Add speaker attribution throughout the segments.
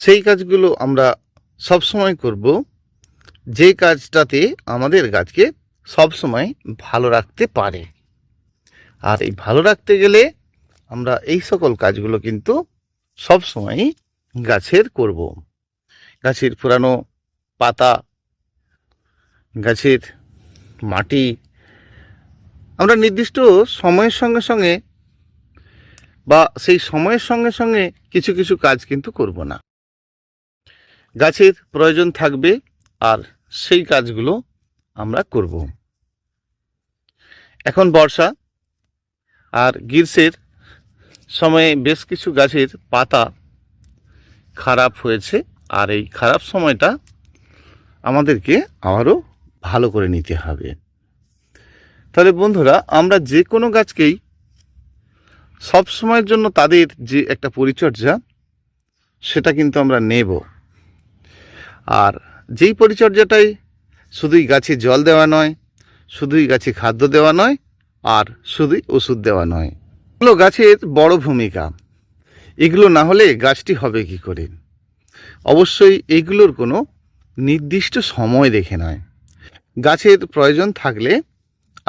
Speaker 1: সেই কাজগুলো আমরা সবসময় করব, যে কাজটাতে আমাদের গাছকে সবসময় ভালো রাখতে পারে। আর এই ভালো রাখতে গেলে আমরা এই সকল কাজগুলো কিন্তু সবসময়ই গাছের করব। গাছের পুরানো পাতা, গাছের মাটি আমরা নির্দিষ্ট সময়ের সঙ্গে সঙ্গে বা সেই সময়ের সঙ্গে সঙ্গে কিছু কিছু কাজ কিন্তু করব না। গাছের প্রয়োজন থাকবে আর সেই কাজগুলো আমরা করব। এখন বর্ষা আর গ্রীষ্মের সময়ে বেশ কিছু গাছের পাতা খারাপ হয়েছে, আর এই খারাপ সময়টা আমাদেরকে আবারও ভালো করে নিতে হবে। তাহলে বন্ধুরা, আমরা যে কোনো গাছকেই সব সময়ের জন্য তাদের যে একটা পরিচর্যা সেটা কিন্তু আমরা নেব। আর যেই পরিচর্যাটাই শুধুই গাছে জল দেওয়া নয়, শুধুই গাছে খাদ্য দেওয়া নয়, আর শুধুই ওষুধ দেওয়া নয়, এগুলো গাছের বড় ভূমিকা। এগুলো না হলে গাছটি হবে কি করে? অবশ্যই এগুলোর কোনো নির্দিষ্ট সময় দেখে নয়, গাছের প্রয়োজন থাকলে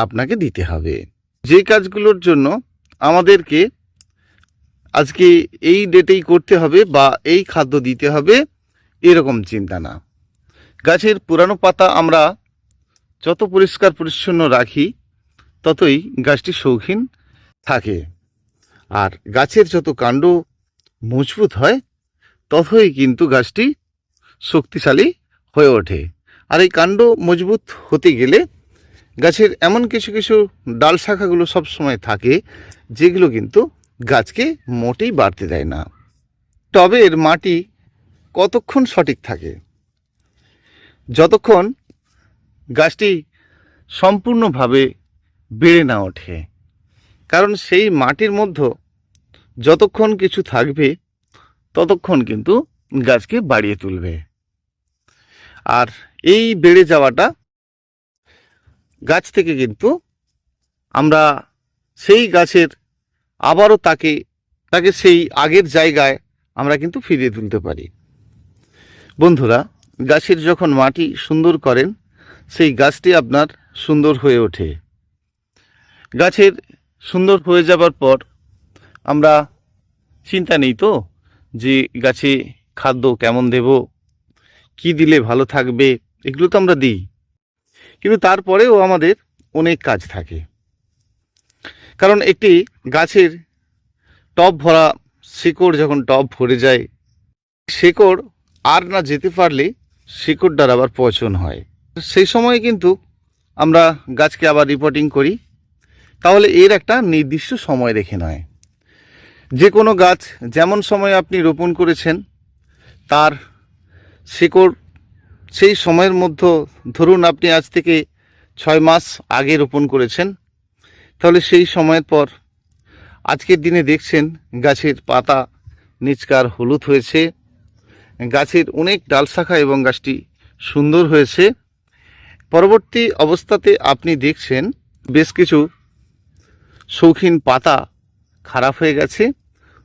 Speaker 1: আপনাকে দিতে হবে। যে কাজগুলোর জন্য আমাদেরকে আজকে এই ডেটেই করতে হবে বা এই খাদ্য দিতে হবে এরকম চিন্তা না। গাছের পুরানো পাতা আমরা যত পরিষ্কার পরিচ্ছন্ন রাখি ততই গাছটি শৌখিন থাকে, আর গাছের যত কাণ্ড মজবুত হয় ততই কিন্তু গাছটি শক্তিশালী হয়ে ওঠে। আর এই কাণ্ড মজবুত হতে গেলে গাছের এমন কিছু কিছু ডাল শাখাগুলো সব সময় থাকে যেগুলো কিন্তু গাছকে মোটেই বাড়তে দেয় না। টবের মাটি কতক্ষণ সঠিক থাকে? যতক্ষণ গাছটি সম্পূর্ণভাবে বেড়ে না ওঠে। কারণ সেই মাটির মধ্যে যতক্ষণ কিছু থাকবে ততক্ষণ কিন্তু গাছকে বাড়িয়ে তুলবে। আর এই বেড়ে যাওয়াটা গাছ থেকে কিন্তু আমরা সেই গাছের আবারও তাকে সেই আগের জায়গায় আমরা কিন্তু ফিরিয়ে তুলতে পারি। বন্ধুরা, গাছের যখন মাটি সুন্দর করেন সেই গাছটি আপনার সুন্দর হয়ে ওঠে। গাছের সুন্দর হয়ে যাবার পর আমরা চিন্তা নেই তো যে গাছে খাদ্য কেমন দেব, কি দিলে ভালো থাকবে, এগুলো তো আমরা দিই। কিন্তু তারপরেও আমাদের অনেক কাজ থাকে। কারণ একটি গাছের টব ভরা শিকড় যখন টব ভরে যায়, শিকড় আর না যেতে পারলে শিকড়টার আবার পচন হয়। সেই সময় কিন্তু আমরা গাছকে আবার রিপোর্টিং করি। তাহলে এর একটা নির্দিষ্ট সময় রেখে নয়, যে কোনো গাছ যেমন সময় আপনি রোপণ করেছেন তার শিকড় সেই সময়ের মধ্যে, ধরুন আপনি আজ থেকে 6 মাস আগে রোপণ করেছেন, তাহলে সেই সময়ের পর আজকের দিনে দেখছেন গাছের পাতা নিচকার হলুদ হয়েছে, গাছের অনেক ডাল শাখা এবং গাছটি সুন্দর হয়েছে। পরবর্তী অবস্থাতে আপনি দেখছেন বেশ কিছু শৌখিন পাতা খারাপ হয়ে গেছে,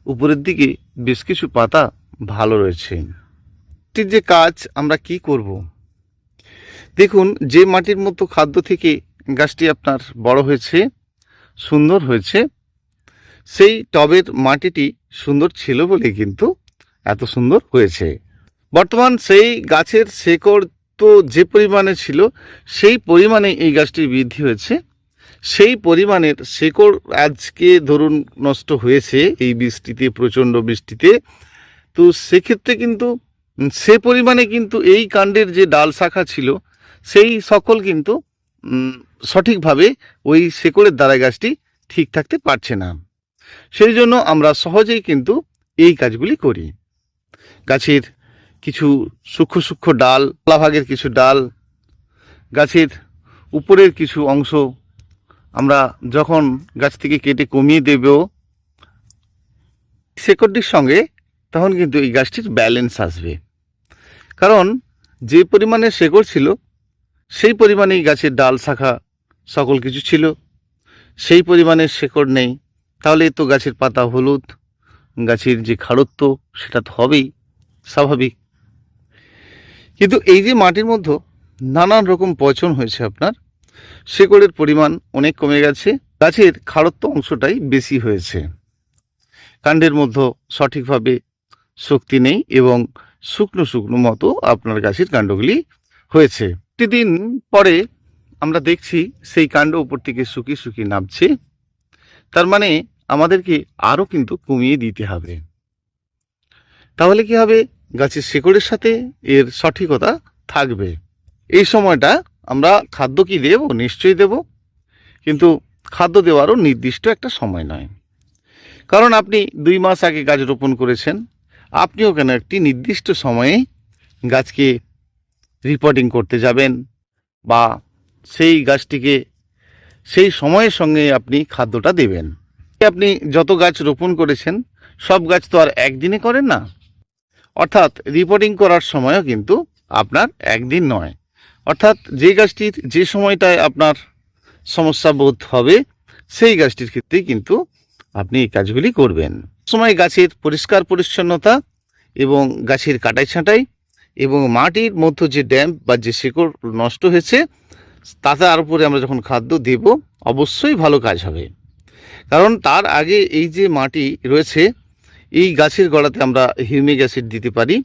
Speaker 1: উপরের দিকে বেশ কিছু পাতা ভালো রয়েছে। এটির যে কাজ আমরা কি করব? দেখুন, যে মাটির মতো খাদ্য থেকে গাছটি আপনার বড় হয়েছে, সুন্দর হয়েছে, সেই টবের মাটিটি সুন্দর ছিল বলে কিন্তু এত সুন্দর হয়েছে। বর্তমান সেই গাছের শেকড় তো যে পরিমাণে ছিল সেই পরিমাণে এই গাছটির বৃদ্ধি হয়েছে। সেই পরিমাণের শেকড় আজকে ধরুন নষ্ট হয়েছে এই বৃষ্টিতে, প্রচণ্ড বৃষ্টিতে, তো সেক্ষেত্রে কিন্তু সে পরিমাণে কিন্তু এই কাণ্ডের যে ডাল শাখা ছিল সেই সকল কিন্তু সঠিকভাবে ওই শেকড়ের দ্বারা গাছটি ঠিক থাকতে পারছে না। সেই জন্য আমরা সহজেই কিন্তু এই কাজগুলি করি। গাছের কিছু সূক্ষ্ম সূক্ষ্ম ডাল, তলাভাগের কিছু ডাল, গাছের উপরের কিছু অংশ আমরা যখন গাছ থেকে কেটে কমিয়ে দেব শেকড়টির সঙ্গে, তখন কিন্তু এই গাছটির ব্যালেন্স আসবে। কারণ যে পরিমাণে শেকড় ছিল সেই পরিমাণেই গাছের ডাল শাখা সকল কিছু ছিল, সেই পরিমাণের শেকড় নেই, তাহলে তো গাছের পাতা হলুদ, গাছের যে খাড়ত্ব সেটা তো হবেই। স্বাভাবিক। কিন্তু এই যে মাটির মধ্যে নানান রকম পচন হয়েছে, আপনার শেকড়ের পরিমাণ অনেক কমে গেছে, গাছের খাড়ত্ব অংশটাই বেশি হয়েছে, কাণ্ডের মধ্যে সঠিকভাবে শক্তি নেই এবং শুকনো শুকনো মতো আপনার গাছের কাণ্ডগুলি হয়েছে। প্রতিদিন পরে আমরা দেখছি সেই কাণ্ড উপর থেকে শুকিয়ে শুকিয়ে নামছে, তার মানে আমাদেরকে আরও কিন্তু কমিয়ে দিতে হবে। তাহলে কি হবে, গাছের শেকড়ের সাথে এর সঠিকতা থাকবে। এই সময়টা আমরা খাদ্য কি দেব, নিশ্চয়ই দেব, কিন্তু খাদ্য দেওয়ারও নির্দিষ্ট একটা সময় নয়। কারণ আপনি 2 মাস আগে গাছ রোপণ করেছেন, আপনিও কেন একটি নির্দিষ্ট সময়ে গাছকে রিপোর্টিং করতে যাবেন বা সেই গাছটিকে সেই সময়ের সঙ্গে আপনি খাদ্যটা দেবেন। আপনি যত গাছ রোপণ করেছেন সব গাছ তো আর একদিনে করেন না, অর্থাৎ রিপোর্টিং করার সময়ও কিন্তু আপনার একদিন নয়। অর্থাৎ যে গাছটির যে সময়টায় আপনার সমস্যা বোধ হবে সেই গাছটির ক্ষেত্রেই কিন্তু আপনি এই কাজগুলি করবেন। সময় গাছের পরিষ্কার পরিচ্ছন্নতা এবং গাছের কাটাই ছাঁটাই এবং মাটির মধ্যে যে ড্যাম্প বা যে শেকড় নষ্ট হয়েছে তার উপরে আমরা যখন খাদ্য দেব অবশ্যই ভালো কাজ হবে। কারণ তার আগে এই যে মাটি রয়েছে এই গাছের গোড়াতে আমরা হিউমিক অ্যাসিড দিতে পারি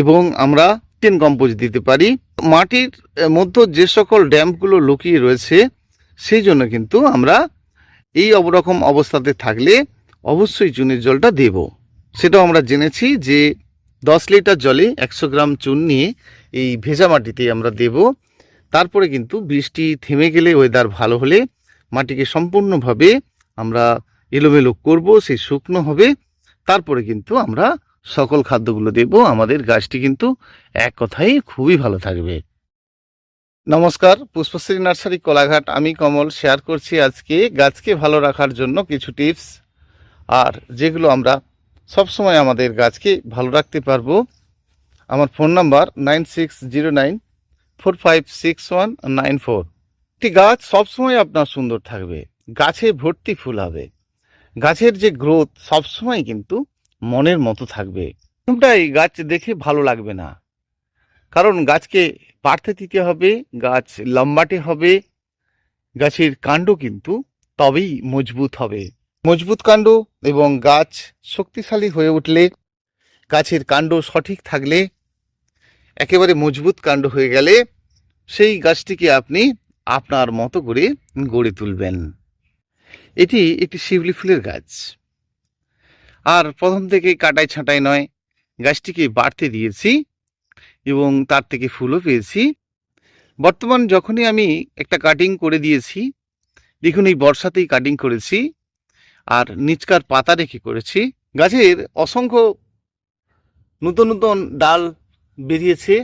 Speaker 1: এবং আমরা টেন কম্পোস্ট দিতে পারি। মাটির মধ্যে যে সকল ড্যাম্পগুলো লুকিয়ে রয়েছে সেই জন্য কিন্তু আমরা এই রকম অবস্থাতে থাকলে অবশ্যই চুনের জলটা দেব। সেটাও আমরা জেনেছি যে 10 লিটার জলে 100 গ্রাম চুন নিয়ে এই ভেজা মাটিতে আমরা দেব। তারপরে কিন্তু বৃষ্টি থেমে গেলে, ওয়েদার ভালো হলে মাটিকে সম্পূর্ণভাবে আমরা এলোমেলো করব, সেই শুকনো হবে, তারপরে কিন্তু আমরা সকল খাদ্যগুলো দেব। আমাদের গাছটি কিন্তু এক কথায় খুবই ভালো থাকবে। নমস্কার, পুষ্পশ্রী নার্সারি কোলাঘাট, আমি কমল শেয়ার করছি আজকে গাছকে ভালো রাখার জন্য কিছু টিপস, আর যেগুলো আমরা সবসময় আমাদের গাছকে ভালো রাখতে পারবো। আমার ফোন নাম্বার 9609456194। একটি গাছ সবসময় আপনার সুন্দর থাকবে, গাছে ভর্তি ফুল হবে, গাছের যে গ্রোথ সবসময় কিন্তু মনের মতো থাকবে। প্রথমটাই গাছ দেখে ভালো লাগবে না, কারণ গাছকে বাড়তে দিতে হবে, গাছ লম্বাটে হবে, গাছের কাণ্ড কিন্তু তবেই মজবুত হবে। মজবুত কাণ্ড এবং গাছ শক্তিশালী হয়ে উঠলে, গাছের কাণ্ড সঠিক থাকলে, একেবারে মজবুত কাণ্ড হয়ে গেলে সেই গাছটিকে আপনি আপনার মতো করে গড়ে তুলবেন। এটি একটি শিউলি ফুলের গাছ, আর প্রথম থেকে কাটাই ছাঁটাই নয়, গাছটিকে বাড়তে দিয়েছি এবং তার থেকে ফুলও পেয়েছি। বর্তমান যখনই আমি একটা কাটিং করে দিয়েছি, দেখুন এই বর্ষাতেই কাটিং করেছি আর নিচকার পাতা রেখে করেছি। গাছের অসংখ্য নতুন নতুন ডাল বেরিয়েছে,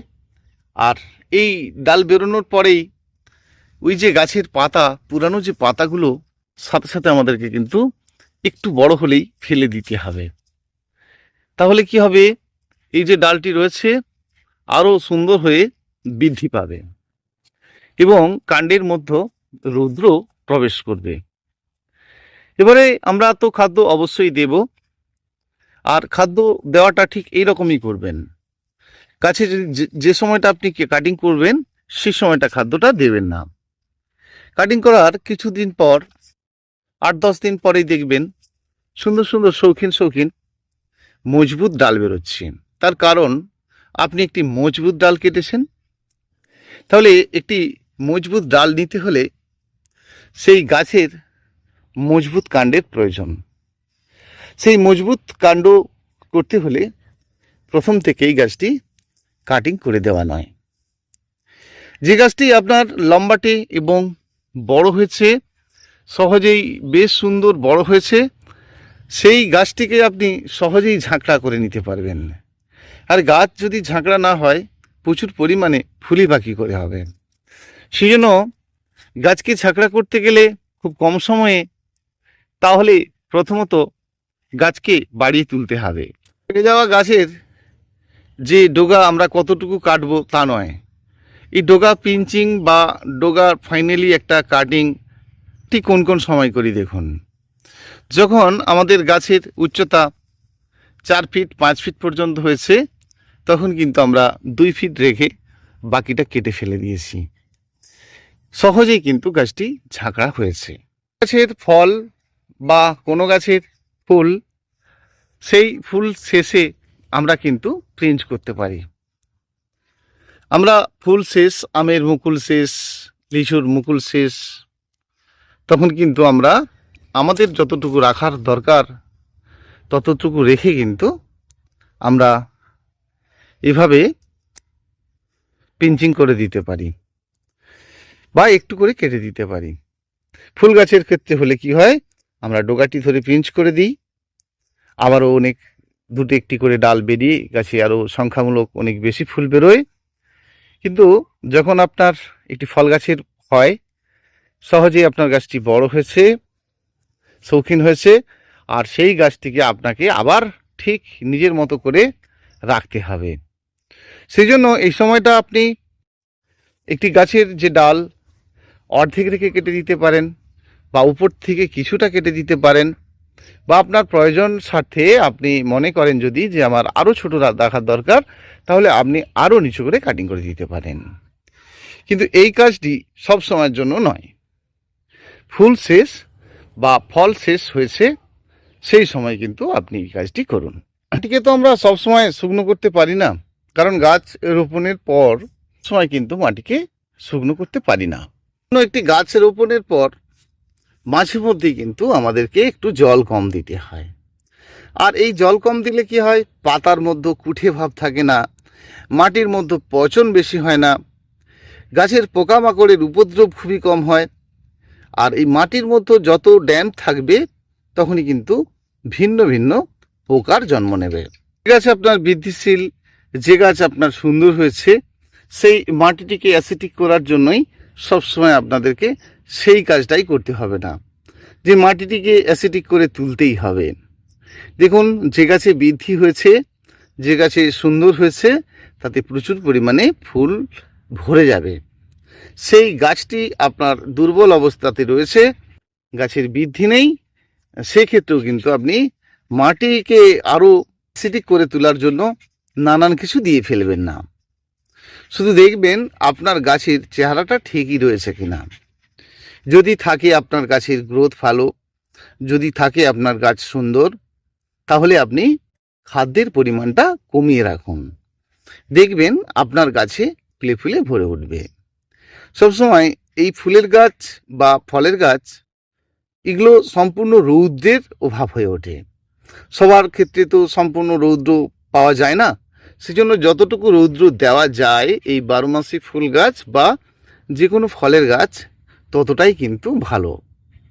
Speaker 1: আর এই ডাল বেরোনোর পরেই ওই যে গাছের পাতা, পুরানো যে পাতাগুলো সাথে সাথে আমাদেরকে কিন্তু একটু বড় হলেই ফেলে দিতে হবে। তাহলে কি হবে, এই যে ডালটি রয়েছে আরও সুন্দর হয়ে বৃদ্ধি পাবে এবং কাণ্ডের মধ্যে রৌদ্র প্রবেশ করবে। এবারে আমরা তো খাদ্য অবশ্যই দেব, আর খাদ্য দেওয়াটা ঠিক এইরকমই করবেন। গাছে যে সময়টা আপনি কাটিং করবেন সেই সময়টা খাদ্যটা দেবেন না। কাটিং করার কিছুদিন পর, 8-10 দিন পরেই দেখবেন সুন্দর সুন্দর শৌখিন শৌখিন মজবুত ডাল বেরোচ্ছে। তার কারণ আপনি একটি মজবুত ডাল কেটেছেন। তাহলে একটি মজবুত ডাল নিতে হলে সেই গাছের মজবুত কাণ্ডের প্রয়োজন। সেই মজবুত কাণ্ড করতে হলে প্রথম থেকেই গাছটি কাটিং করে দেওয়া নয়। যে গাছটি আপনার লম্বাটে এবং বড় হয়েছে, সহজেই বেশ সুন্দর বড় হয়েছে, সেই গাছটিকে আপনি সহজেই ঝাঁকড়া করে নিতে পারবেন। আর গাছ যদি ঝাঁকড়া না হয় প্রচুর পরিমাণে ফুলি বাকি করে হবে। সেই জন্য গাছকে ঝাঁকড়া করতে গেলে খুব কম সময়ে, তাহলে প্রথমত গাছকে বাড়িয়ে তুলতে হবে। কেটে যাওয়া গাছের যে ডোগা আমরা কতটুকু কাটবো তা নয়, এই ডোগা পিঞ্চিং বা ডোগার ফাইনালি একটা কাটিং ঠিক কোন কোন সময় করি দেখুন। যখন আমাদের গাছের উচ্চতা 4 ফিট 5 ফিট পর্যন্ত হয়েছে, তখন কিন্তু আমরা 2 ফিট রেখে বাকিটা কেটে ফেলে দিয়েছি। সহজেই কিন্তু গাছটি ঝাঁকড়া হয়েছে। গাছের ফল বা কোনো গাছের ফুল, সেই ফুল শেষে আমরা কিন্তু প্রিন্ট করতে পারি। আমরা ফুল শেষ, আমের মুকুল শেষ, লিচুর মুকুল শেষ, তখন কিন্তু আমরা আমাদের যতটুকু রাখার দরকার ততটুকু রেখে কিন্তু আমরা এভাবে পিঞ্চিং করে দিতে পারি বা একটু করে কেটে দিতে পারি। ফুল গাছের ক্ষেত্রে হলে কি হয়, আমরা ডোগাটি ধরে পিঞ্চ করে দিই, আবারও অনেক দুটো একটি করে ডাল বেরিয়ে গাছে আরও সংখ্যামূলক অনেক বেশি ফুল বেরোয়। কিন্তু যখন আপনার একটি ফল গাছের হয়, সহজেই আপনার গাছটি বড় হয়েছে, শৌখিন হয়েছে, আর সেই গাছটিকে আপনাকে আবার ঠিক নিজের মতো করে রাখতে হবে। সেই জন্য এই সময়টা আপনি একটি গাছের যে ডাল অর্ধেক রেখে কেটে দিতে পারেন, বা উপর থেকে কিছুটা কেটে দিতে পারেন, বা আপনার প্রয়োজন স্বার্থে আপনি মনে করেন যদি যে আমার আরও ছোটো রাখার দরকার, তাহলে আপনি আরও নিচু করে কাটিং করে দিতে পারেন। কিন্তু এই কাজটি সব সময়ের জন্য নয়। ফুল শেষ বা ফল শেষ হয়েছে সেই সময় কিন্তু আপনি এই কাজটি করুন। মাটিকে তো আমরা সবসময় শুকনো করতে পারি না, কারণ গাছ রোপণের পর সময় কিন্তু মাটিকে শুকনো করতে পারি না। একটি গাছ রোপণের পর মাঝে মধ্যেই কিন্তু আমাদেরকে একটু জল কম দিতে হয়। আর এই জল কম দিলে কি হয়, পাতার মধ্যে কুঠে ভাব থাকে না, মাটির মধ্যে পচন বেশি হয় না, গাছের পোকামাকড়ের উপদ্রব খুবই কম হয়। আর এই মাটির মধ্যে যত ড্যাম্প থাকবে তখনই কিন্তু ভিন্ন ভিন্ন পোকার জন্ম নেবে। যে গাছ আপনার বৃদ্ধিশীল, যে গাছ আপনার সুন্দর হয়েছে, সেই মাটিটিকে অ্যাসিডিক করার জন্যই সবসময় আপনাদেরকে সেই কাজটাই করতে হবে না, যে মাটিটিকে অ্যাসিডিক করে তুলতেই হবে। দেখুন, যে গাছে বৃদ্ধি হয়েছে, যে গাছে সুন্দর হয়েছে, তাতে প্রচুর পরিমাণে ফুল ভরে যাবে। সেই গাছটি আপনার দুর্বল অবস্থাতে রয়েছে, গাছের বৃদ্ধি নেই, সেক্ষেত্রেও কিন্তু আপনি মাটিকে আরও অ্যাসিডিক করে তোলার জন্য নানান কিছু দিয়ে ফেলবেন না। শুধু দেখবেন আপনার গাছের চেহারাটা ঠিকই রয়েছে কিনা। যদি থাকে আপনার গাছের গ্রোথ ভালো, যদি থাকে আপনার গাছ সুন্দর, তাহলে আপনি খাদ্যের পরিমাণটা কমিয়ে রাখুন, দেখবেন আপনার গাছে ফুলে ফুলে ভরে উঠবে। সবসময় এই ফুলের গাছ বা ফলের গাছ, এগুলো সম্পূর্ণ রৌদ্রের অভাব হয়ে ওঠে। সবার ক্ষেত্রে তো সম্পূর্ণ রৌদ্র পাওয়া যায় না, সেজন্য যতটুকু রৌদ্র দেওয়া যায় এই 12 মাসি ফুল গাছ বা যে কোনো ফলের গাছ ততটাই কিন্তু ভালো।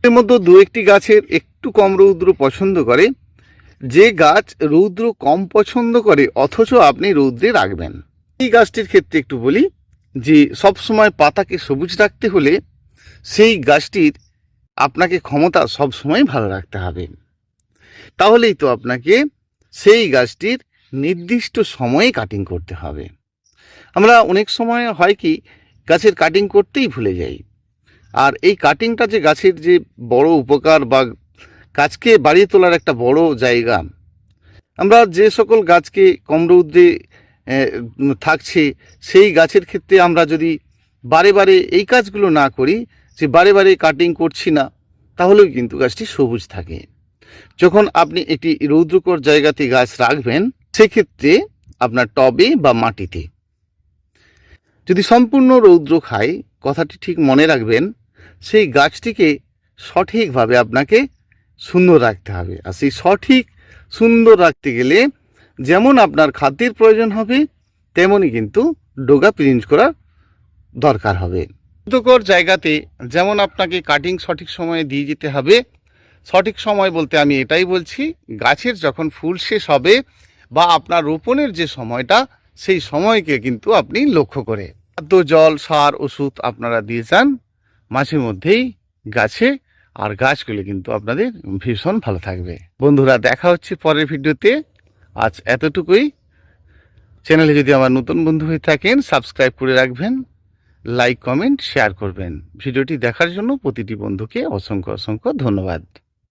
Speaker 1: এর মধ্যে দু একটি গাছের একটু কম রৌদ্র পছন্দ করে, যে গাছ রৌদ্র কম পছন্দ করে অথচ আপনি রৌদ্রে রাখবেন, এই গাছটির ক্ষেত্রে একটু বলি যে সবসময় পাতাকে সবুজ রাখতে হলে সেই গাছটির আপনাকে ক্ষমতা সবসময় ভালো রাখতে হবে। তাহলেই তো আপনাকে সেই গাছটির নির্দিষ্ট সময়ে কাটিং করতে হবে। আমরা অনেক সময় হয় কি, গাছের কাটিং করতেই ভুলে যাই। আর এই কাটিংটা যে গাছের যে বড় উপকার বা গাছকে বাড়িয়ে তোলার একটা বড় জায়গা, আমরা যে সকল গাছকে কম রৌদ্রে থাকছে সেই গাছের ক্ষেত্রে আমরা যদি বারে বারে এই কাজগুলো না করি, যে বারে বারে কাটিং করছি না, তাহলেও কিন্তু গাছটি সবুজ থাকে। যখন আপনি একটি রৌদ্রকর জায়গাতে গাছ রাখবেন, সেক্ষেত্রে আপনার টবে বা মাটিতে যদি সম্পূর্ণ রৌদ্র খায়, কথাটি ঠিক মনে রাখবেন, সেই গাছটিকে সঠিকভাবে আপনাকে সুন্দর রাখতে হবে। আর সেই সঠিক সুন্দর রাখতে গেলে যেমন আপনার খাদ্যের প্রয়োজন হবে, তেমনই কিন্তু ডোগা প্রিন্ট করার দরকার হবে। রৌদ্রকর জায়গাতে যেমন আপনাকে কাটিং সঠিক সময়ে দিয়ে যেতে হবে। সঠিক সময় বলতে আমি এটাই বলছি, গাছের যখন ফুল শেষ হবে বা আপনার রোপণের যে সময়টা, সেই সময়কে কিন্তু আপনি লক্ষ্য করে খাদ্য, জল, সার, ওষুধ আপনারা দিয়ে যান মাঝে মধ্যেই গাছে, আর গাছগুলো কিন্তু আপনাদের ভীষণ ভালো থাকবে। বন্ধুরা, দেখা হচ্ছে পরের ভিডিওতে। আজ এতটুকুই। চ্যানেলে যদি আমার নতুন বন্ধু হয়ে থাকেন, সাবস্ক্রাইব করে রাখবেন, লাইক, কমেন্ট, শেয়ার করবেন। ভিডিওটি দেখার জন্য প্রতিটি বন্ধুকে অসংখ্য অসংখ্য ধন্যবাদ।